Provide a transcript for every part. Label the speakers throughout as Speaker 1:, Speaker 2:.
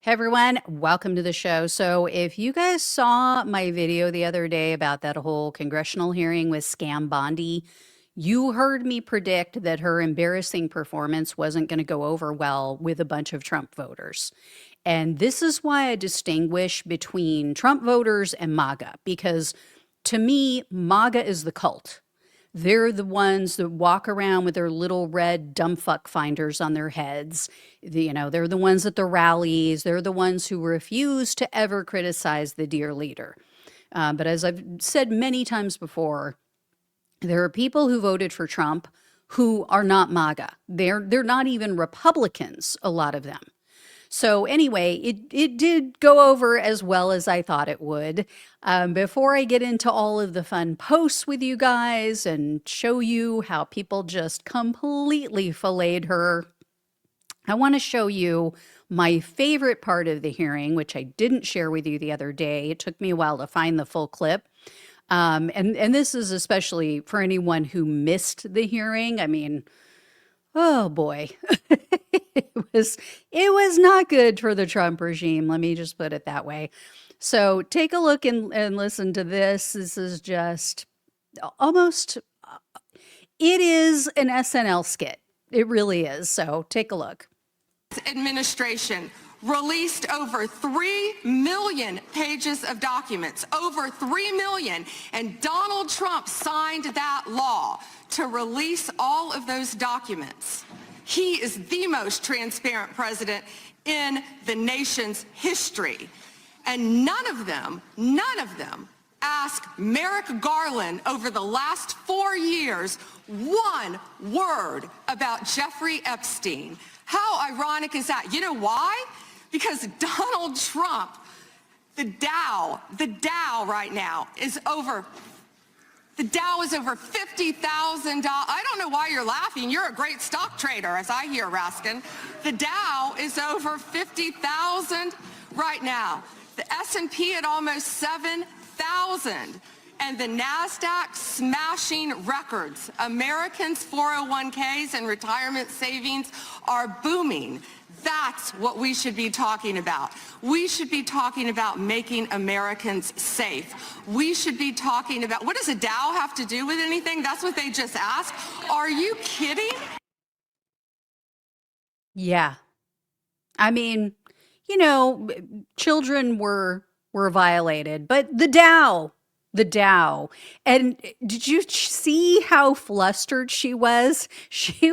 Speaker 1: Hey everyone, welcome to the show. So, if you guys saw my video the other day about that whole congressional hearing with Scam Bondi, you heard me predict that her embarrassing performance wasn't going to go over well with a bunch of Trump voters. And this is why I distinguish between Trump voters and MAGA, because to me, MAGA is the cult. They're the ones that walk around with their little red dumb fuck finders on their heads. They're the ones at the rallies. They're the ones who refuse to ever criticize the dear leader. But as I've said many times before, there are people who voted for Trump who are not MAGA. They're not even Republicans, a lot of them. So anyway, it did go over as well as I thought it would. Before I get into all of the fun posts with you guys and show you how people just completely filleted her, I want to show you my favorite part of the hearing, which I didn't share with you the other day. It took me a while to find the full clip. And this is especially for anyone who missed the hearing. I mean, oh boy. it was not good for the Trump regime. Let me just put it that way. So take a look and listen to this. This is just almost, it is an SNL skit. It really is. So take a look.
Speaker 2: Administration released over 3 million pages of documents, over 3 million, and Donald Trump signed that law to release all of those documents. He is the most transparent president in the nation's history. And none of them asked Merrick Garland over the last 4 years one word about Jeffrey Epstein. How ironic is that? You know why? Because Donald Trump, the Dow right now is over, the Dow is over $50,000. I don't know why you're laughing. You're a great stock trader, as I hear, Raskin. The Dow is over 50,000 right now. The S&P at almost 7,000. And the NASDAQ smashing records. Americans' 401ks and retirement savings are booming. That's what we should be talking about. We should be talking about making Americans safe. We should be talking about, what does a Dow have to do with anything? That's what they just asked. Are you kidding?
Speaker 1: Yeah. I mean, children were violated, but the Dow. And did you see how flustered she was? She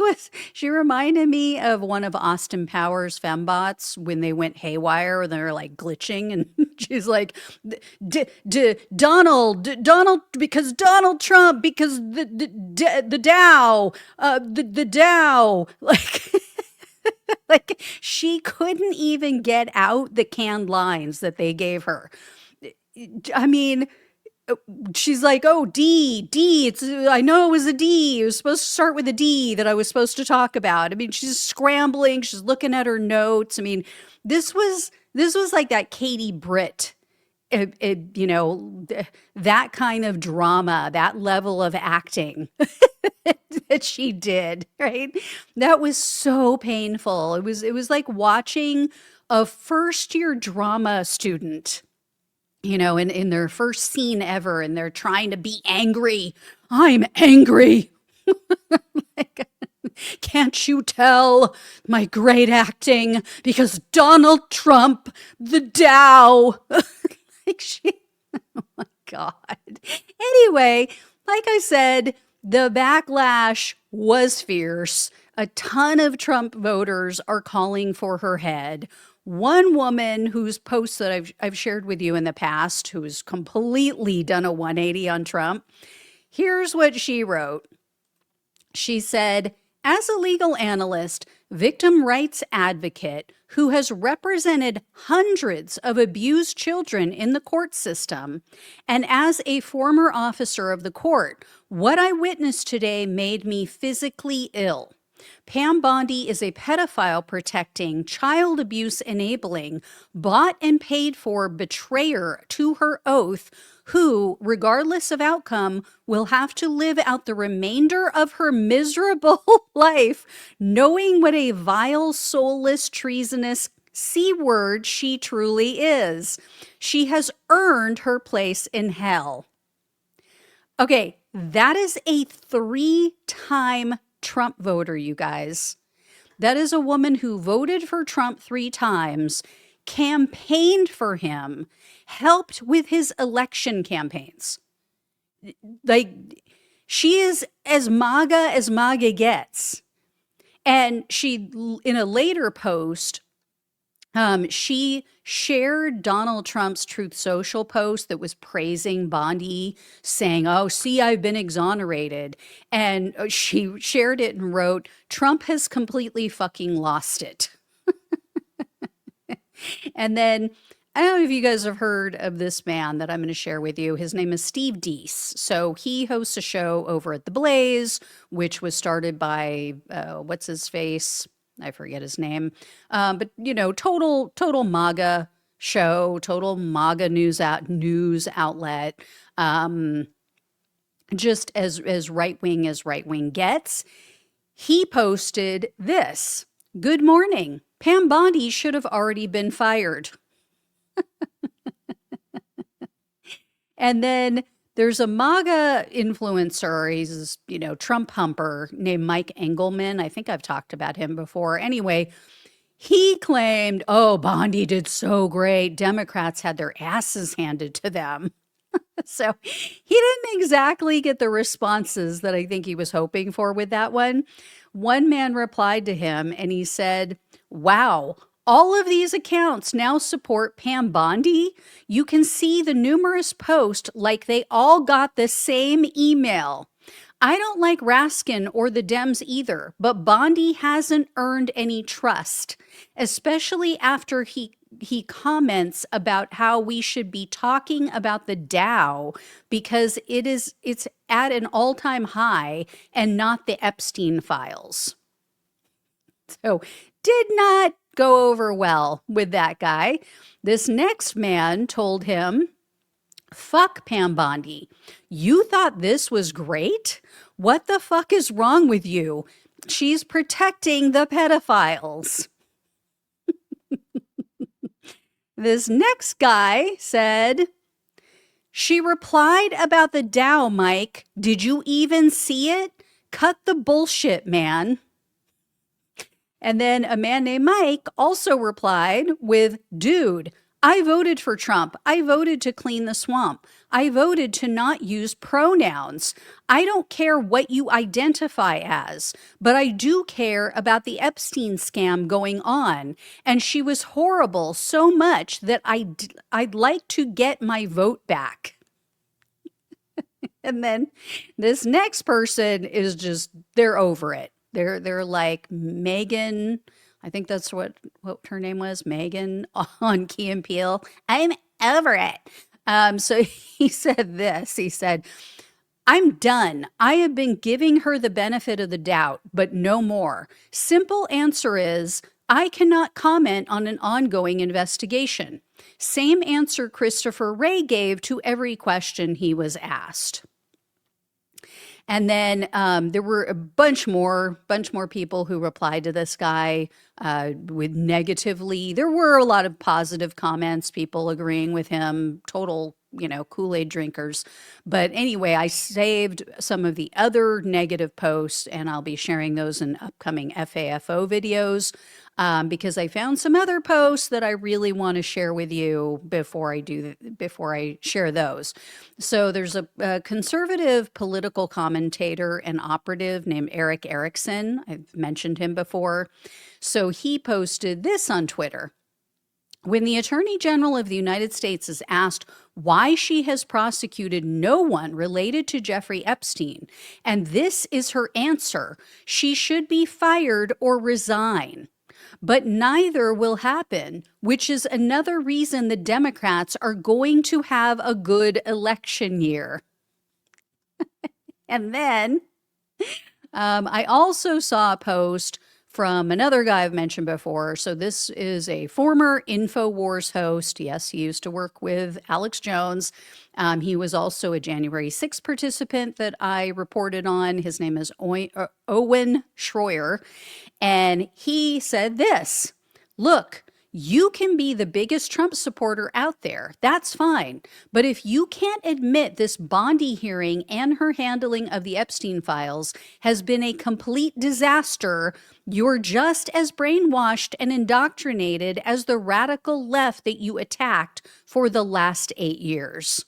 Speaker 1: reminded me of one of Austin Powers' fembots when they went haywire and they're like glitching. And she's like, Donald, because Donald Trump, because the Dow, the Dow, like, like she couldn't even get out the canned lines that they gave her. I mean, she's like, oh, D, I know it was a D. It was supposed to start with a D that I was supposed to talk about. I mean, she's scrambling. She's looking at her notes. I mean, this was like that Katie Britt, that kind of drama, that level of acting that she did, right? That was so painful. It was like watching a first-year drama student, in their first scene ever, and they're trying to be angry. I'm angry. Like, can't you tell my great acting? Because Donald Trump, the Dow. Oh my God. Anyway, like I said, the backlash was fierce. A ton of Trump voters are calling for her head. One woman whose posts that I've shared with you in the past, who has completely done a 180 on Trump, here's what she wrote. She said, as a legal analyst, victim rights advocate who has represented hundreds of abused children in the court system, and as a former officer of the court, what I witnessed today made me physically ill. Pam Bondi is a pedophile protecting, child abuse enabling, bought and paid for betrayer to her oath who, regardless of outcome, will have to live out the remainder of her miserable life knowing what a vile, soulless, treasonous C word she truly is. She has earned her place in hell. Okay, that is a 3-time Trump voter, you guys. That is a woman who voted for Trump 3 times, campaigned for him, helped with his election campaigns. Like, she is as MAGA gets. And she, in a later post, she shared Donald Trump's Truth Social post that was praising Bondi, saying, "Oh, see, I've been exonerated." And she shared it and wrote, "Trump has completely fucking lost it." And then I don't know if you guys have heard of this man that I'm going to share with you. His name is Steve Deese. So he hosts a show over at The Blaze, which was started by, what's his face? I forget his name. But, total MAGA show, total MAGA news outlet. Just as right-wing as right-wing gets. He posted this. "Good morning. Pam Bondi should have already been fired." And then there's a MAGA influencer, he's, Trump humper, named Mike Engelman. I think I've talked about him before. Anyway, he claimed, "Oh, Bondi did so great. Democrats had their asses handed to them." So he didn't exactly get the responses that I think he was hoping for with that one. One man replied to him and he said, "Wow, all of these accounts now support Pam Bondi. You can see the numerous posts like they all got the same email. I don't like Raskin or the Dems either, but Bondi hasn't earned any trust, especially after he comments about how we should be talking about the Dow because it's at an all-time high and not the Epstein files." So did not go over well with that guy. This next man told him, "Fuck Pam Bondi. You thought this was great? What the fuck is wrong with you? She's protecting the pedophiles." This next guy said, "She replied about the Dow, Mike. Did you even see it? Cut the bullshit, man." And then a man named Mike also replied with, "Dude, I voted for Trump. I voted to clean the swamp. I voted to not use pronouns. I don't care what you identify as, but I do care about the Epstein scam going on. And she was horrible so much that I'd like to get my vote back." And then this next person is just, they're over it. They're like Megan, I think that's what her name was, Megan on Key and Peele. "I'm over it." So he said this. He said, "I'm done. I have been giving her the benefit of the doubt, but no more. Simple answer is, I cannot comment on an ongoing investigation. Same answer Christopher Wray gave to every question he was asked." And then there were a bunch more people who replied to this guy with negatively. There were a lot of positive comments, people agreeing with him, total, Kool-Aid drinkers. But anyway, I saved some of the other negative posts, and I'll be sharing those in upcoming FAFO videos because I found some other posts that I really want to share with you before I share those. So there's a conservative political commentator and operative named Eric Erickson. I've mentioned him before. So he posted this on Twitter. "When the Attorney General of the United States is asked why she has prosecuted no one related to Jeffrey Epstein, and this is her answer, she should be fired or resign. But neither will happen, which is another reason the Democrats are going to have a good election year." And then I also saw a post from another guy I've mentioned before. So this is a former InfoWars host. Yes, he used to work with Alex Jones. He was also a January 6th participant that I reported on. His name is Owen Schroyer. And he said this: "Look, You can be the biggest Trump supporter out there. That's fine. But if you can't admit this Bondi hearing and her handling of the Epstein files has been a complete disaster, you're just as brainwashed and indoctrinated as the radical left that you attacked for the last 8 years.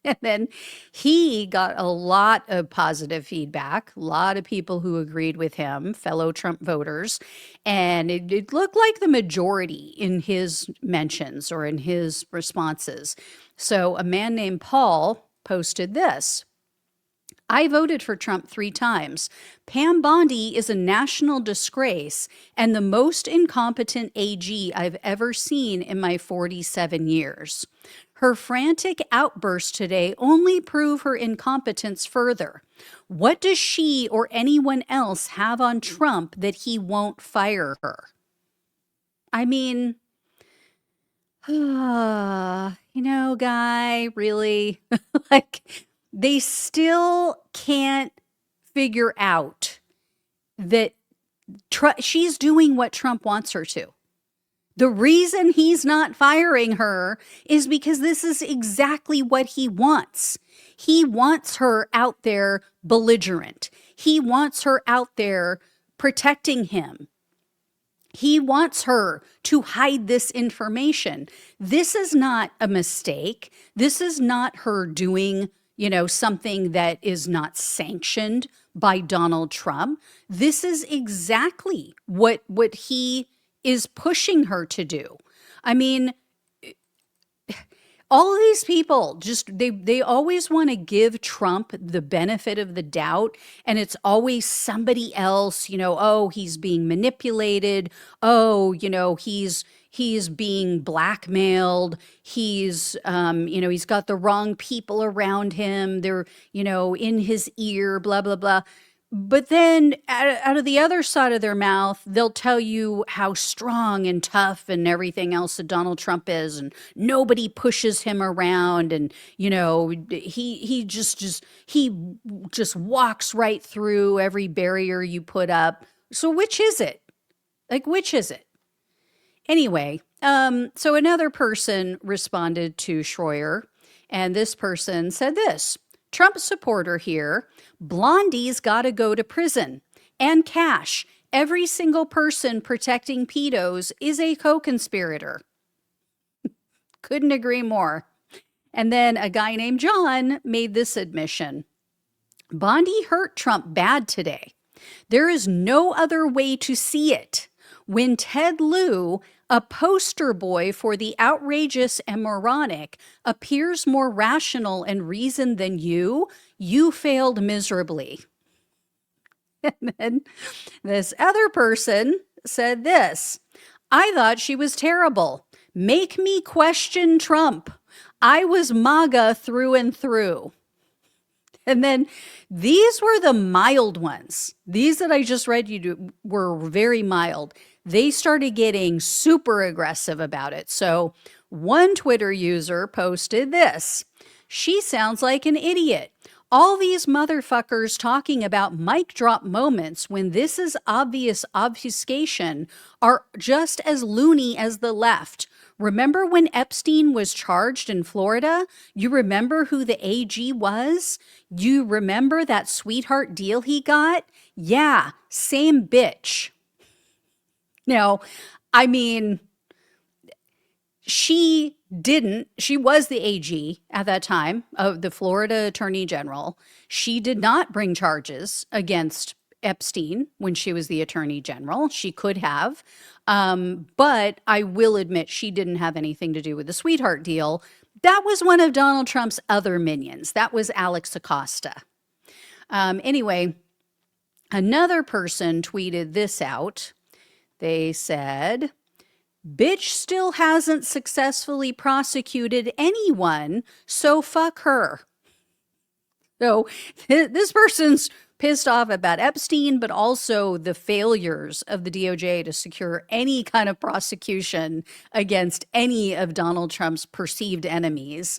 Speaker 1: And then he got a lot of positive feedback, a lot of people who agreed with him, fellow Trump voters. And it looked like the majority in his mentions or in his responses. So a man named Paul posted this. I voted for Trump 3 times. Pam Bondi is a national disgrace and the most incompetent AG I've ever seen in my 47 years. Her frantic outbursts today only prove her incompetence further. What does she or anyone else have on Trump that he won't fire her? I mean, guy, really? Like, they still can't figure out that she's doing what Trump wants her to. The reason he's not firing her is because this is exactly what he wants. He wants her out there belligerent. He wants her out there protecting him. He wants her to hide this information. This is not a mistake. This is not her doing, something that is not sanctioned by Donald Trump. This is exactly what he is pushing her to do. I mean, all of these people just, they always want to give Trump the benefit of the doubt. And it's always somebody else, oh, he's being manipulated. Oh, he's being blackmailed. He's, he's got the wrong people around him. They're, in his ear, blah, blah, blah. But then out of the other side of their mouth, they'll tell you how strong and tough and everything else that Donald Trump is, and nobody pushes him around, and he just walks right through every barrier you put up. So which is it? Like, which is it? Anyway, so another person responded to Schroyer, and this person said this. Trump supporter here, Blondie's got to go to prison. And cash. Every single person protecting pedos is a co-conspirator. Couldn't agree more. And then a guy named John made this admission. Bondi hurt Trump bad today. There is no other way to see it. When Ted Lieu, a poster boy for the outrageous and moronic, appears more rational and reasoned than you failed miserably. And then this other person said this. I thought she was terrible. Make me question Trump. I was MAGA through and through. And then these were the mild ones. These that I just read you were very mild. They started getting super aggressive about it. So one Twitter user posted this. She sounds like an idiot. All these motherfuckers talking about mic drop moments when this is obvious obfuscation are just as loony as the left. Remember when Epstein was charged in Florida? You remember who the AG was? You remember that sweetheart deal he got? Yeah, same bitch. Now, I mean, she was the AG at that time of the Florida Attorney General. She did not bring charges against Epstein when she was the Attorney General. She could have, but I will admit she didn't have anything to do with the sweetheart deal. That was one of Donald Trump's other minions. That was Alex Acosta. Anyway, another person tweeted this out. They said, bitch still hasn't successfully prosecuted anyone, so fuck her. So this person's pissed off about Epstein, but also the failures of the DOJ to secure any kind of prosecution against any of Donald Trump's perceived enemies.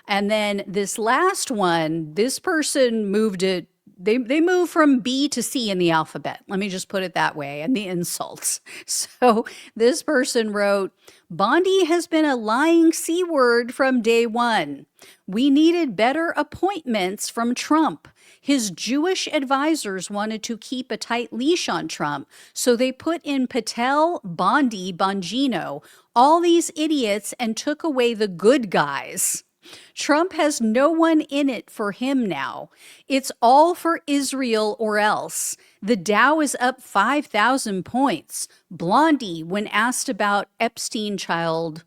Speaker 1: And then this last one, this person moved it they move from B to C in the alphabet. Let me just put it that way, and the insults. So this person wrote, Bondi has been a lying C word from day one. We needed better appointments from Trump. His Jewish advisors wanted to keep a tight leash on Trump, so they put in Patel, Bondi, Bongino, all these idiots, and took away the good guys. Trump has no one in it for him now. It's all for Israel or else. The Dow is up 5,000 points. Blondie, when asked about Epstein child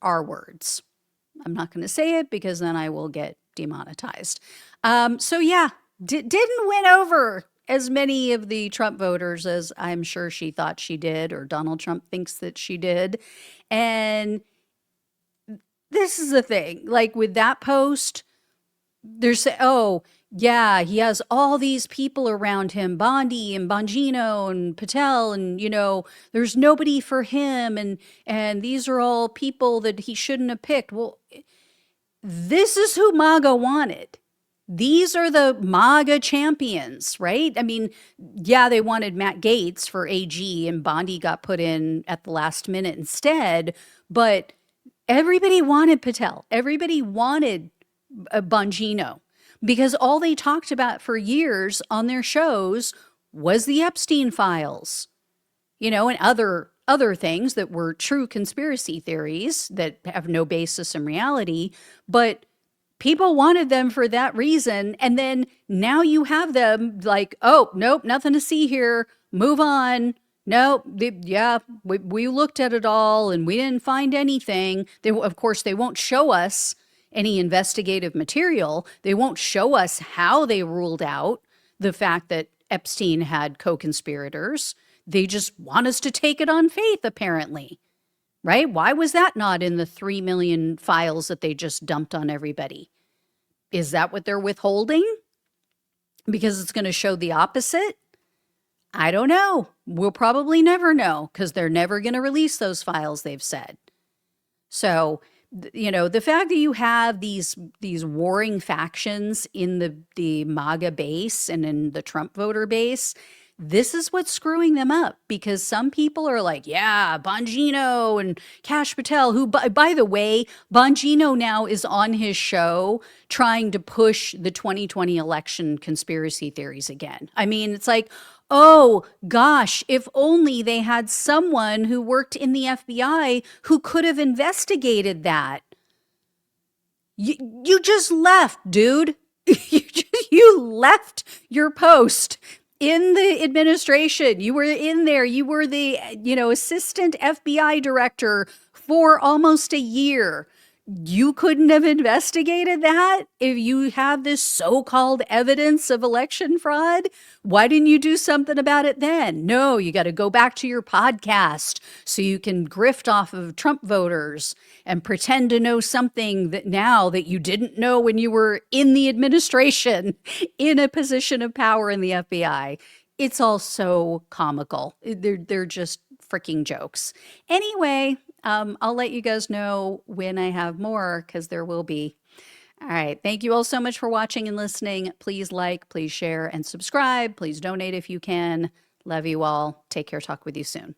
Speaker 1: R words. I'm not going to say it because then I will get demonetized. So yeah, didn't win over as many of the Trump voters as I'm sure she thought she did, or Donald Trump thinks that she did. And this is the thing, like with that post, they're saying, oh, yeah, he has all these people around him, Bondi and Bongino and Patel, and, there's nobody for him. And these are all people that he shouldn't have picked. Well, this is who MAGA wanted. These are the MAGA champions, right? I mean, yeah, they wanted Matt Gaetz for AG, and Bondi got put in at the last minute instead, but everybody wanted Patel. Everybody wanted Bongino, because all they talked about for years on their shows was the Epstein files, and other things that were true conspiracy theories that have no basis in reality, but people wanted them for that reason. And then now you have them like, oh, nope, nothing to see here. Move on. No, we looked at it all and we didn't find anything. Of course, they won't show us any investigative material. They won't show us how they ruled out the fact that Epstein had co-conspirators. They just want us to take it on faith, apparently. Right? Why was that not in the 3 million files that they just dumped on everybody? Is that what they're withholding? Because it's going to show the opposite? I don't know. We'll probably never know, because they're never going to release those files, they've said. So, the fact that you have these warring factions in the MAGA base and in the Trump voter base, this is what's screwing them up, because some people are like, yeah, Bongino and Kash Patel, who, by the way, Bongino now is on his show trying to push the 2020 election conspiracy theories again. I mean, it's like, oh, gosh, if only they had someone who worked in the FBI who could have investigated that. You just left, dude. You left your post in the administration. You were in there. You were the, assistant FBI director for almost a year. You couldn't have investigated that if you have this so-called evidence of election fraud? Why didn't you do something about it then? No, you got to go back to your podcast so you can grift off of Trump voters and pretend to know something that now that you didn't know when you were in the administration, in a position of power in the FBI. It's all so comical. They're just freaking jokes. Anyway, I'll let you guys know when I have more, because there will be. All right. Thank you all so much for watching and listening. Please like, please share, and subscribe. Please donate if you can. Love you all. Take care. Talk with you soon.